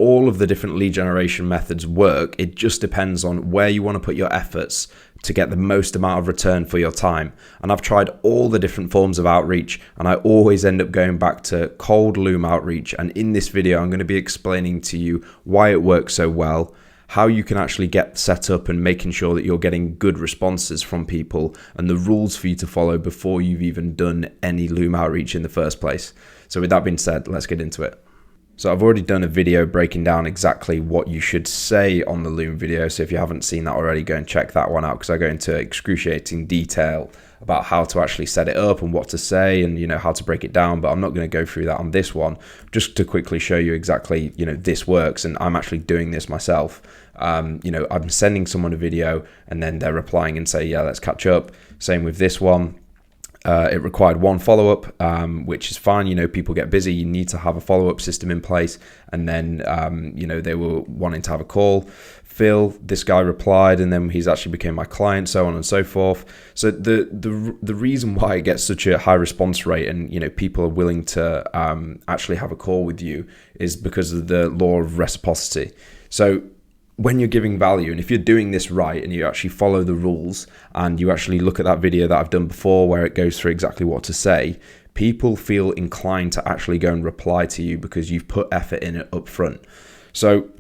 all of the different lead generation methods work. It just depends on where you want to put your efforts to get the most amount of return for your time. And I've tried all the different forms of outreach, and I always end up going back to cold loom outreach. And in this video, I'm going to be explaining to you why it works so well, how you can actually get set up and making sure that you're getting good responses from people, and the rules for you to follow before you've even done any loom outreach in the first place. So with that being said, let's get into it. So I've already done a video breaking down exactly what you should say on the loom video. So if you haven't seen that already, go and check that one out, because I go into excruciating detail about how to actually set it up and what to say and, how to break it down. But I'm not going to go through that on this one, just to quickly show you exactly, this works. And I'm actually doing this myself. I'm sending someone a video and then they're replying and say, yeah, let's catch up. Same with this one. It required one follow-up, which is fine. People get busy. You need to have a follow-up system in place. And then, they were wanting to have a call. Phil, this guy replied, and then he's actually became my client, so on and so forth. So the reason why it gets such a high response rate and, people are willing to actually have a call with you is because of the law of reciprocity. So when you're giving value, and if you're doing this right and you actually follow the rules and you actually look at that video that I've done before where it goes through exactly what to say, people feel inclined to actually go and reply to you because you've put effort in it up front. So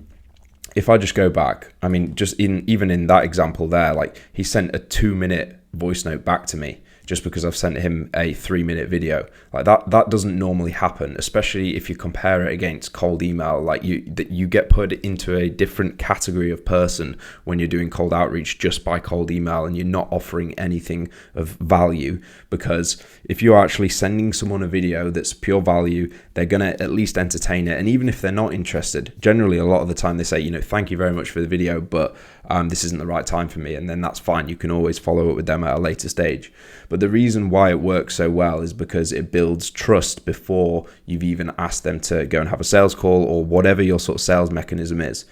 if I just go back, even in that example there, like he sent a 2-minute voice note back to me just because I've sent him a 3-minute video. Like that doesn't normally happen, especially if you compare it against cold email. Like you get put into a different category of person when you're doing cold outreach just by cold email, and you're not offering anything of value. Because if you're actually sending someone a video that's pure value, they're gonna at least entertain it. And even if they're not interested, generally a lot of the time they say, thank you very much for the video, but this isn't the right time for me. And then that's fine. You can always follow up with them at a later stage. But the reason why it works so well is because it builds trust before you've even asked them to go and have a sales call or whatever your sort of sales mechanism is.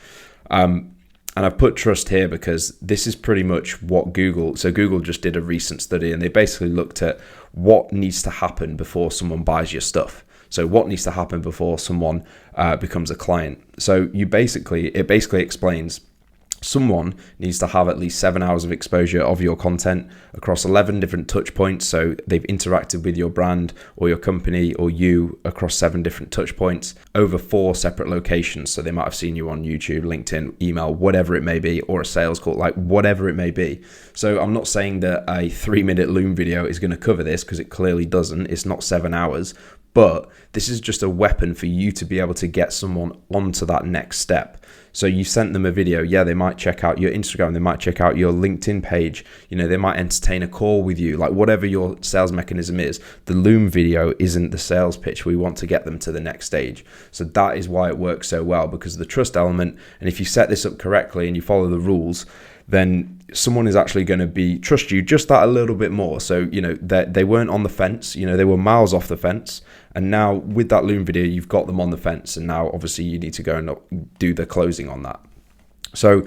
And I've put trust here because this is pretty much what Google just did a recent study, and they basically looked at what needs to happen before someone buys your stuff. So what needs to happen before someone becomes a client. So it basically explains someone needs to have at least 7 hours of exposure of your content across 11 different touch points. So they've interacted with your brand or your company or you across 7 different touch points over 4 separate locations. So they might have seen you on YouTube, LinkedIn, email, whatever it may be, or a sales call, like whatever it may be. So I'm not saying that a 3-minute loom video is going to cover this, because it clearly doesn't. It's not 7 hours. But this is just a weapon for you to be able to get someone onto that next step. So you sent them a video. Yeah, they might check out your Instagram. They might check out your LinkedIn page. They might entertain a call with you. Like whatever your sales mechanism is, the loom video isn't the sales pitch. We want to get them to the next stage. So that is why it works so well, because of the trust element. And if you set this up correctly and you follow the rules, then someone is actually going to trust you just that a little bit more. So, they weren't on the fence, they were miles off the fence. And now with that loom video, you've got them on the fence. And now obviously you need to go and do the closing on that. So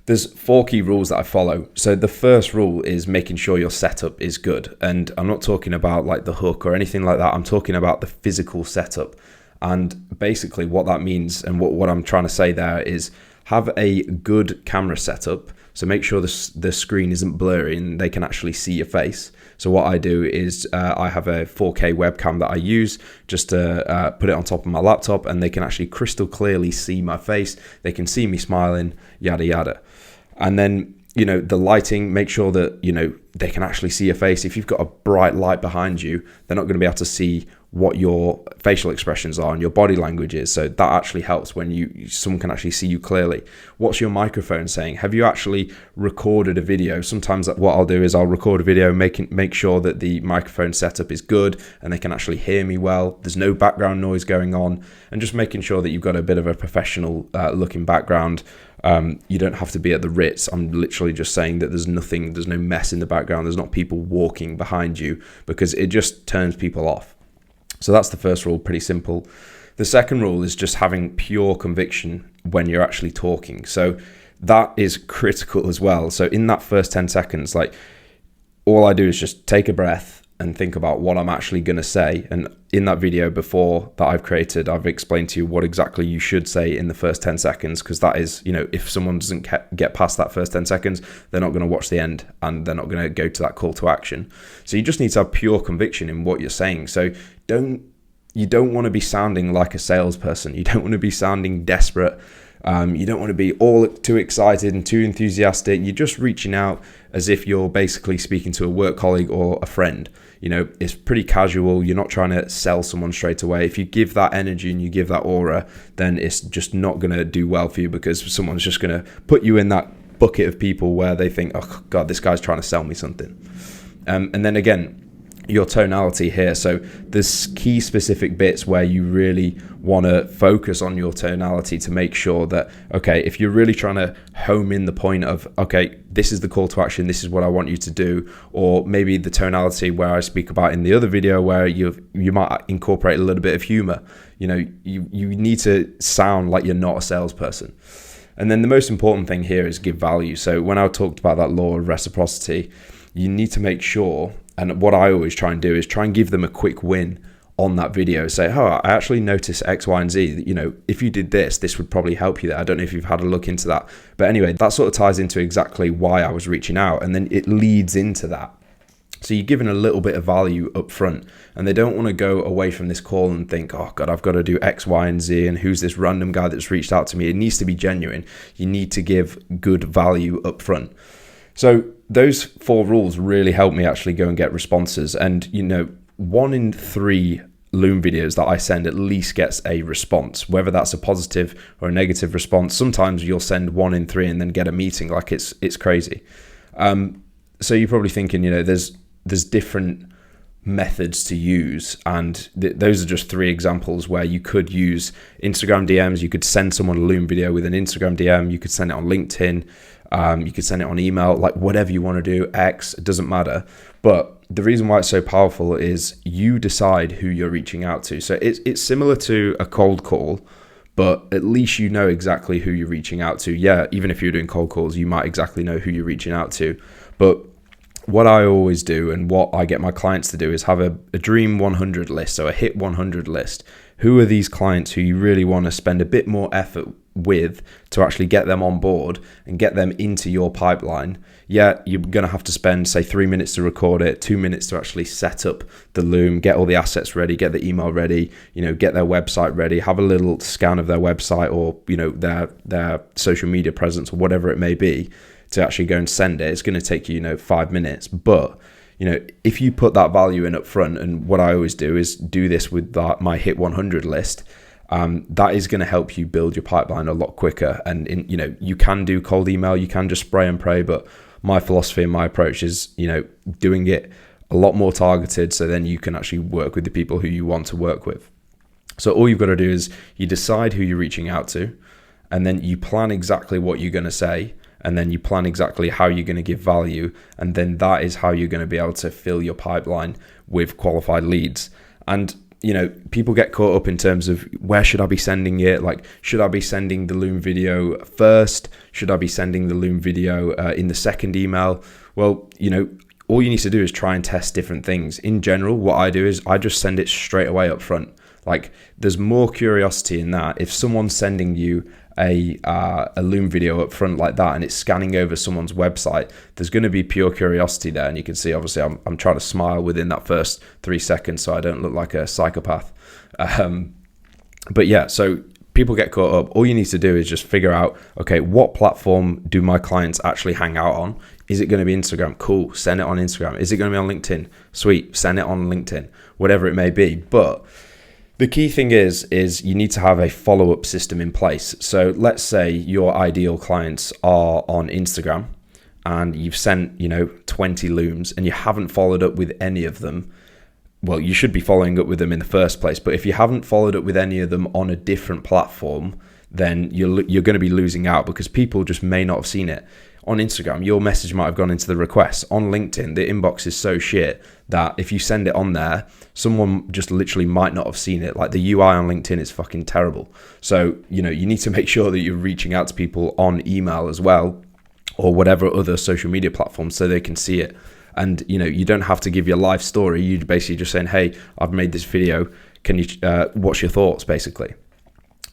there's 4 key rules that I follow. So the first rule is making sure your setup is good. And I'm not talking about like the hook or anything like that. I'm talking about the physical setup. And basically what that means, and what I'm trying to say there, is have a good camera setup. So make sure the screen isn't blurry and they can actually see your face. So what I do is I have a 4K webcam that I use just to put it on top of my laptop, and they can actually crystal clearly see my face. They can see me smiling, yada, yada. And then, the lighting, make sure that, they can actually see your face. If you've got a bright light behind you, they're not going to be able to see what your facial expressions are and your body language is. So that actually helps when someone can actually see you clearly. What's your microphone saying? Have you actually recorded a video? Sometimes what I'll do is I'll record a video, make sure that the microphone setup is good and they can actually hear me well. There's no background noise going on, and just making sure that you've got a bit of a professional looking background. You don't have to be at the Ritz. I'm literally just saying that there's no mess in the background. There's not people walking behind you, because it just turns people off. So that's the first rule, pretty simple. The second rule is just having pure conviction when you're actually talking. So that is critical as well. So in that first 10 seconds, like all I do is just take a breath and think about what I'm actually going to say. And in that video before that I've created, I've explained to you what exactly you should say in the first 10 seconds, because that is, if someone doesn't get past that first 10 seconds, they're not going to watch the end and they're not going to go to that call to action. So you just need to have pure conviction in what you're saying. So you don't want to be sounding like a salesperson. You don't want to be sounding desperate. You don't want to be all too excited and too enthusiastic. You're just reaching out as if you're basically speaking to a work colleague or a friend. It's pretty casual. You're not trying to sell someone straight away. If you give that energy and you give that aura, then it's just not going to do well for you, because someone's just going to put you in that bucket of people where they think, oh God, this guy's trying to sell me something. And then again, your tonality here. So there's key specific bits where you really want to focus on your tonality to make sure that, okay, if you're really trying to home in the point of, okay, this is the call to action, this is what I want you to do, or maybe the tonality where I speak about in the other video where you might incorporate a little bit of humor. You need to sound like you're not a salesperson. And then the most important thing here is give value. So when I talked about that law of reciprocity, you need to make sure, and what I always try and do is try and give them a quick win on that video. Say, oh, I actually noticed X, Y, and Z. If you did this would probably help you there. I don't know if you've had a look into that. But anyway, that sort of ties into exactly why I was reaching out. And then it leads into that. So you're giving a little bit of value up front, and they don't want to go away from this call and think, oh God, I've got to do X, Y, and Z, and who's this random guy that's reached out to me? It needs to be genuine. You need to give good value up front. So those 4 rules really help me actually go and get responses. And 1 in 3 Loom videos that I send at least gets a response, whether that's a positive or a negative response. Sometimes you'll send 1 in 3 and then get a meeting. Like it's crazy. So you're probably thinking, there's different methods to use, and those are just 3 examples where you could use Instagram DMs. You could send someone a Loom video with an Instagram DM. You could send it on LinkedIn. You could send it on email, like whatever you want to do, X, it doesn't matter. But the reason why it's so powerful is you decide who you're reaching out to. So it's similar to a cold call, but at least you know exactly who you're reaching out to. Yeah, even if you're doing cold calls, you might exactly know who you're reaching out to. But what I always do, and what I get my clients to do, is have a dream 100 list, so a hit 100 list. Who are these clients who you really want to spend a bit more effort with to actually get them on board and get them into your pipeline? Yeah, you're going to have to spend, say, 3 minutes to record it, 2 minutes to actually set up the Loom, get all the assets ready, get the email ready, get their website ready, have a little scan of their website or, their social media presence or whatever it may be, to actually go and send it. It's going to take you, 5 minutes. But, if you put that value in up front, and what I always do is do this with my hit 100 list, that is going to help you build your pipeline a lot quicker. And you can do cold email, you can just spray and pray, but my philosophy and my approach is, doing it a lot more targeted, so then you can actually work with the people who you want to work with. So all you've got to do is you decide who you're reaching out to, and then you plan exactly what you're going to say, and then you plan exactly how you're going to give value, and then that is how you're going to be able to fill your pipeline with qualified leads. And people get caught up in terms of, where should I be sending it? Like, should I be sending the Loom video first? Should I be sending the Loom video in the second email? Well, all you need to do is try and test different things. In general, what I do is I just send it straight away up front. Like, there's more curiosity in that. If someone's sending you a Loom video up front like that, and it's scanning over someone's website, there's going to be pure curiosity there. And you can see, obviously, I'm trying to smile within that first 3 seconds so I don't look like a psychopath. But yeah, so people get caught up. All you need to do is just figure out, okay, what platform do my clients actually hang out on? Is it going to be Instagram? Cool, send it on Instagram. Is it going to be on LinkedIn? Sweet, send it on LinkedIn, whatever it may be. But the key thing is you need to have a follow-up system in place. So let's say your ideal clients are on Instagram and you've sent, 20 Looms and you haven't followed up with any of them. Well, you should be following up with them in the first place. But if you haven't followed up with any of them on a different platform, then you're going to be losing out, because people just may not have seen it. On Instagram, your message might have gone into the requests. On LinkedIn, the inbox is so shit that if you send it on there, someone just literally might not have seen it. Like, the UI on LinkedIn is fucking terrible. So, you need to make sure that you're reaching out to people on email as well, or whatever other social media platforms, so they can see it. And you don't have to give your life story. You're basically just saying, hey, I've made this video, can you what's your thoughts, basically.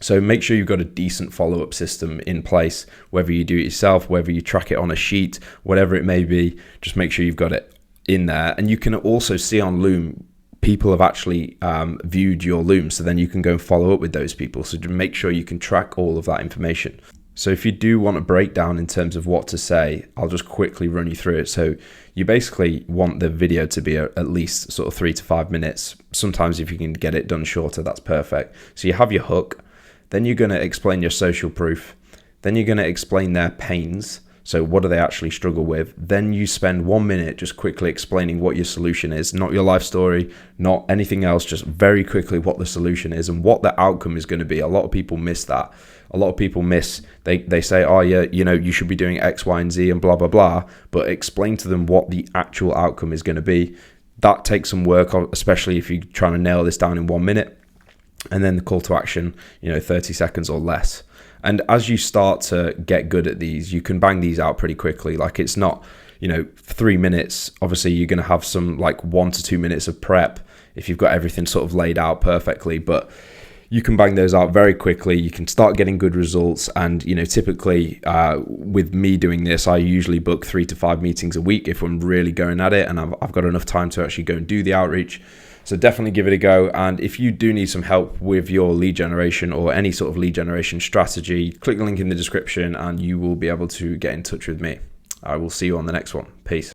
So make sure you've got a decent follow-up system in place, whether you do it yourself, whether you track it on a sheet, whatever it may be. Just make sure you've got it in there. And you can also see on Loom, people have actually viewed your Loom, so then you can go and follow up with those people. So to make sure you can track all of that information. So if you do want a breakdown in terms of what to say, I'll just quickly run you through it. So you basically want the video to be at least sort of 3 to 5 minutes. Sometimes if you can get it done shorter, that's perfect. So you have your hook, then you're going to explain your social proof, then you're going to explain their pains. So what do they actually struggle with? Then you spend 1 minute just quickly explaining what your solution is, not your life story, not anything else, just very quickly what the solution is and what the outcome is going to be. A lot of people miss that. A lot of people miss, they say, oh yeah, you should be doing X, Y, and Z and blah, blah, blah, but explain to them what the actual outcome is going to be. That takes some work, especially if you're trying to nail this down in 1 minute. And then the call to action, 30 seconds or less. And as you start to get good at these, you can bang these out pretty quickly. Like it's not, 3 minutes. Obviously, you're going to have some like 1 to 2 minutes of prep if you've got everything sort of laid out perfectly. But you can bang those out very quickly. You can start getting good results. And, typically with me doing this, I usually book 3 to 5 meetings a week if I'm really going at it and I've got enough time to actually go and do the outreach. So definitely give it a go. And if you do need some help with your lead generation or any sort of lead generation strategy, click the link in the description and you will be able to get in touch with me. I will see you on the next one. Peace.